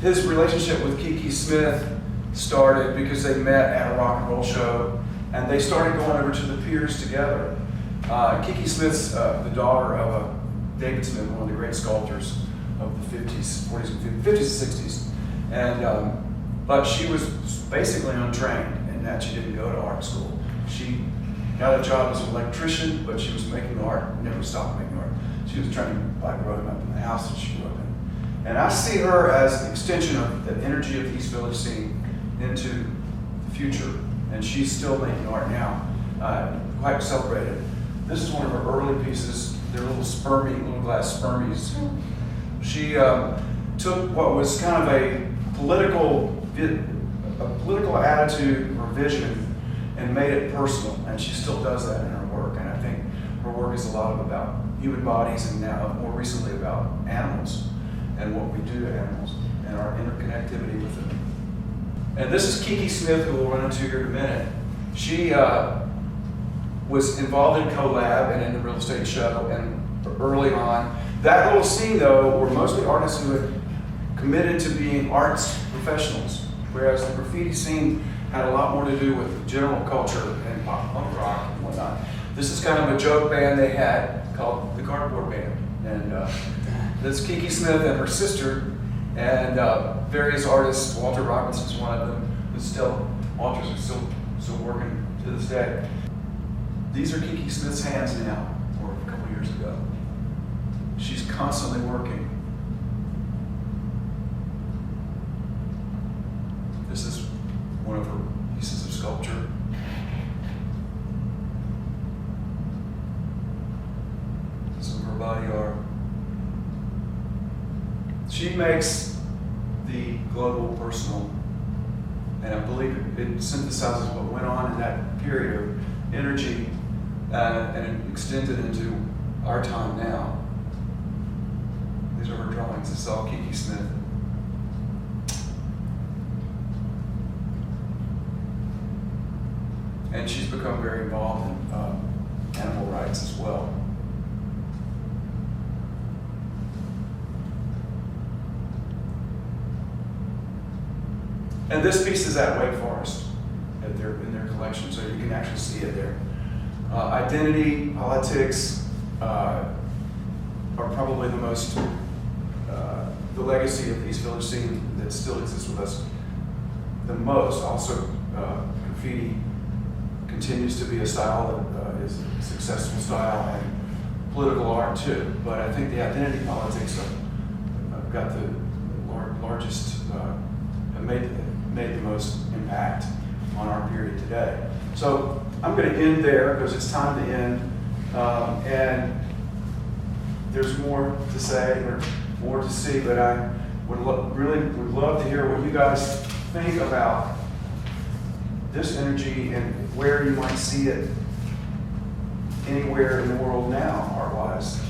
his relationship with Kiki Smith started because they met at a rock and roll show, and they started going over to the piers together. Kiki Smith's the daughter of David Smith, one of the great sculptors of the 50s, 40s, and 50s and 60s. And, but she was basically untrained in that she didn't go to art school. She got a job as an electrician, but she was making art, never stopped making art. She was trained by growing up in the house that she grew up in. And I see her as an extension of the energy of the East Village scene into the future. And she's still making art now, quite celebrated. This is one of her early pieces. They're little glass spermies. She took what was kind of a political attitude or vision and made it personal, and she still does that in her work. And I think her work is a lot about human bodies, and now more recently about animals and what we do to animals and our interconnectivity with them. And this is Kiki Smith, who we'll run into here in a minute. She was involved in Collab and in the real estate show, and early on. That little scene, though, were mostly artists who had committed to being arts professionals, whereas the graffiti scene had a lot more to do with general culture and punk rock and whatnot. This is kind of a joke band they had called the Cardboard Band. And that's Kiki Smith and her sister, and various artists. Walter Robinson's one of them, Walter's are still working to this day. These are Kiki Smith's hands now, or a couple years ago. She's constantly working. This is one of her pieces of sculpture. Some of her body art. She makes the global personal, and I believe it synthesizes what went on in that period of energy, and it extended into our time now. These are her drawings. This is all Kiki Smith. And she's become very involved in animal rights as well. And this piece is at Wake Forest in their collection, so you can actually see it there. Identity, politics are probably the most, the legacy of the East Village scene that still exists with us the most. Also, graffiti continues to be a style that is a successful style, and political art too. But I think the identity politics have got the largest, have made the most impact on our period today. So I'm going to end there because it's time to end, and there's more to say or more to see, but I really would love to hear what you guys think about this energy and where you might see it anywhere in the world now, art-wise.